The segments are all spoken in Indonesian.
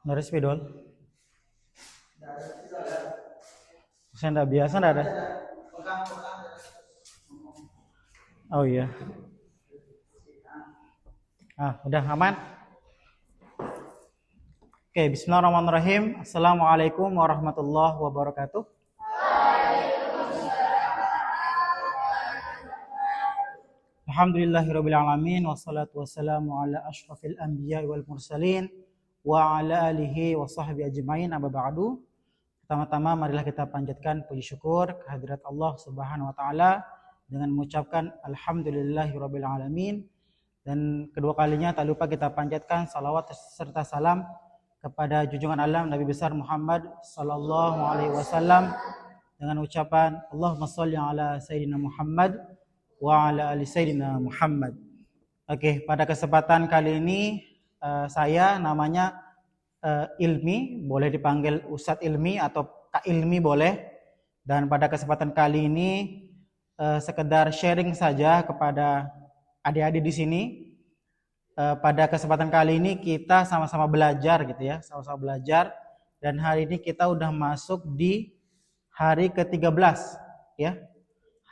Dari spidol. Saya enggak biasa, enggak ada. Oh iya. Udah aman? Oke, bismillahirrahmanirrahim. Assalamualaikum warahmatullahi wabarakatuh. Alhamdulillahirabbil alamin wassalatu wassalamu ala asyrafil anbiya'i wal mursalin wa ala alihi wa sahbihi ajmain, amma ba'du. Pertama-tama marilah kita panjatkan puji syukur kehadirat Allah Subhanahu wa taala dengan mengucapkan alhamdulillahirabbil alamin, dan kedua kalinya tak lupa kita panjatkan salawat serta salam kepada junjungan Allah Nabi besar Muhammad sallallahu alaihi wasallam dengan ucapan Allahumma shalli ala sayyidina Muhammad wa ala ali sayyidina Muhammad. Oke, pada kesempatan kali ini saya namanya Ilmi, boleh dipanggil Ustadz Ilmi atau Kak Ilmi boleh. Dan pada kesempatan kali ini sekedar sharing saja kepada adik-adik di sini. Pada kesempatan kali ini kita sama-sama belajar gitu ya, sama-sama belajar. Dan hari ini kita udah masuk di hari ke-13 ya.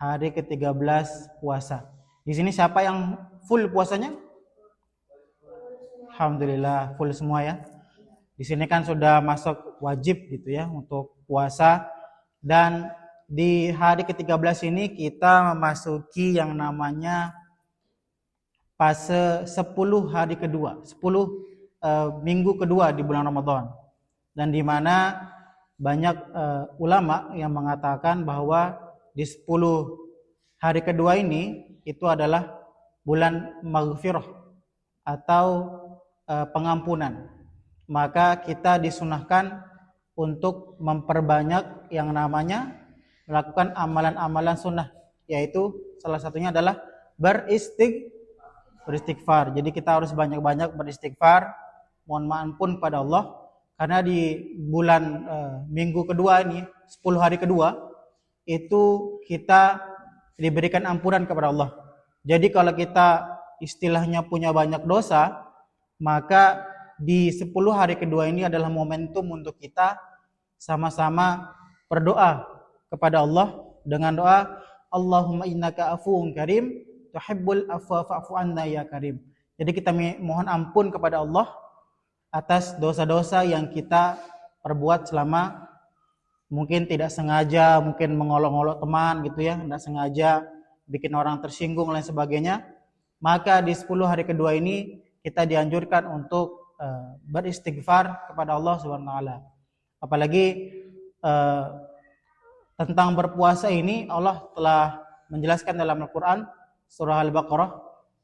Hari ke-13 puasa. Di sini siapa yang full puasanya? Alhamdulillah full semua ya. Di sini kan sudah masuk wajib gitu ya untuk puasa. Dan di hari ke-13 ini kita memasuki yang namanya fase 10 hari kedua, 10 minggu kedua di bulan Ramadan. Dan di mana banyak ulama yang mengatakan bahwa di 10 hari kedua ini itu adalah bulan maghfirah atau pengampunan. Maka kita disunahkan untuk memperbanyak yang namanya melakukan amalan-amalan sunnah, yaitu salah satunya adalah beristighfar. Jadi kita harus banyak-banyak beristighfar, mohon ampun kepada Allah, karena di bulan minggu kedua ini, 10 hari kedua, itu kita diberikan ampunan kepada Allah. Jadi kalau kita istilahnya punya banyak dosa, maka di 10 hari kedua ini adalah momentum untuk kita sama-sama berdoa kepada Allah dengan doa Allahumma innaka afuwun karim tuhibbul afwa fa'fu anna ya karim. Jadi kita mohon ampun kepada Allah atas dosa-dosa yang kita perbuat selama mungkin tidak sengaja, mungkin mengolok-olok teman gitu ya, tidak sengaja bikin orang tersinggung dan lain sebagainya. Maka di 10 hari kedua ini kita dianjurkan untuk beristighfar kepada Allah Subhanahu wa taala. Apalagi tentang berpuasa ini Allah telah menjelaskan dalam Al-Qur'an surah Al-Baqarah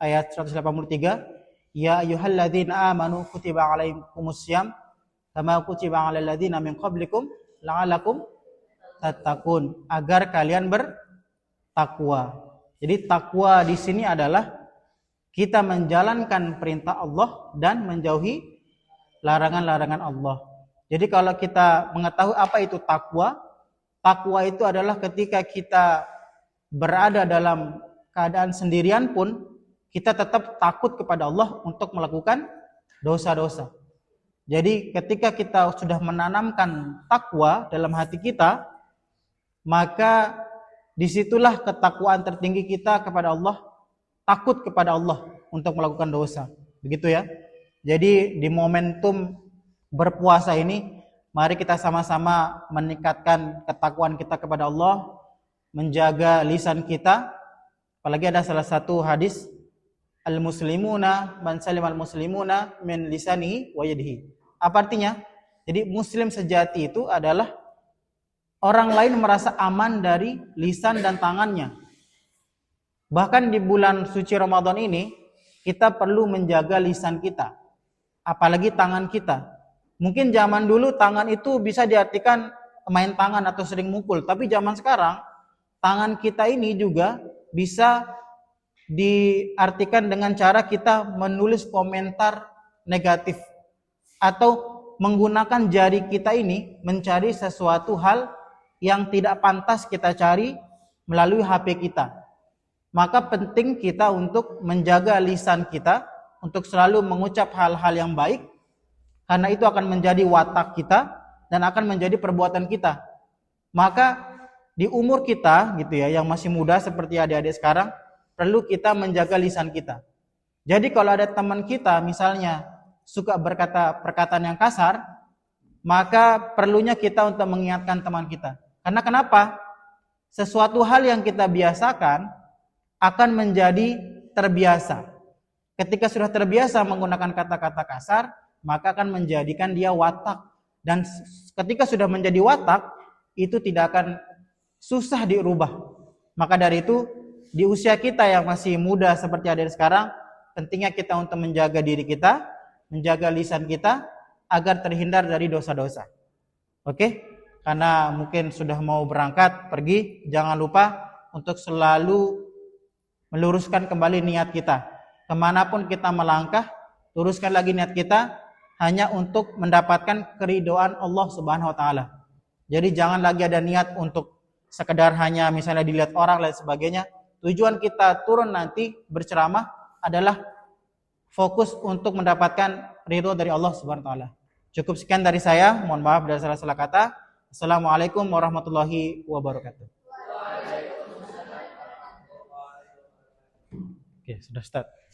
ayat 183, ya ayyuhalladzina amanu kutiba alaikumussyam kama kutiba alal ladzina min qablikum la'alakum tattaqun, agar kalian bertakwa. Jadi takwa di sini adalah kita menjalankan perintah Allah dan menjauhi larangan-larangan Allah. Jadi kalau kita mengetahui apa itu takwa, takwa itu adalah ketika kita berada dalam keadaan sendirian pun kita tetap takut kepada Allah untuk melakukan dosa-dosa. Jadi ketika kita sudah menanamkan takwa dalam hati kita, maka disitulah ketakwaan tertinggi kita kepada Allah, takut kepada Allah untuk melakukan dosa. Begitu ya. Jadi di momentum berpuasa ini, mari kita sama-sama meningkatkan ketakwaan kita kepada Allah, menjaga lisan kita. Apalagi ada salah satu hadis, al-muslimuna man salimal muslimuna min lisanihi wa yadihi. Apa artinya? Jadi muslim sejati itu adalah orang lain merasa aman dari lisan dan tangannya. Bahkan di bulan suci Ramadan ini kita perlu menjaga lisan kita, apalagi tangan kita. Mungkin zaman dulu tangan itu bisa diartikan main tangan atau sering mukul, tapi zaman sekarang tangan kita ini juga bisa diartikan dengan cara kita menulis komentar negatif atau menggunakan jari kita ini mencari sesuatu hal yang tidak pantas kita cari melalui HP kita. Maka penting kita untuk menjaga lisan kita, untuk selalu mengucap hal-hal yang baik, Karena itu akan menjadi watak kita dan akan menjadi perbuatan kita. Maka di umur kita gitu ya, yang masih muda seperti adik-adik sekarang, perlu kita menjaga lisan kita. Jadi kalau ada teman kita misalnya suka berkata perkataan yang kasar, maka perlunya kita untuk mengingatkan teman kita. Karena kenapa? Sesuatu hal yang kita biasakan akan menjadi terbiasa. Ketika sudah terbiasa menggunakan kata-kata kasar, maka akan menjadikan dia watak. Dan ketika sudah menjadi watak, itu tidak akan susah dirubah. Maka dari itu, di usia kita yang masih muda seperti ada sekarang, pentingnya kita untuk menjaga diri kita, menjaga lisan kita, agar terhindar dari dosa-dosa. Oke? Karena mungkin sudah mau berangkat, pergi, jangan lupa untuk selalu meluruskan kembali niat kita. Kemanapun kita melangkah, luruskan lagi niat kita, hanya untuk mendapatkan keridhaan Allah Subhanahu wa Ta'ala. Jadi jangan lagi ada niat untuk sekedar hanya misalnya dilihat orang dan sebagainya. Tujuan kita turun nanti berceramah adalah fokus untuk mendapatkan ridho dari Allah Subhanahu wa Ta'ala. Cukup sekian dari saya, mohon maaf dari salah-salah kata. Assalamualaikum warahmatullahi wabarakatuh. Oke, sudah start.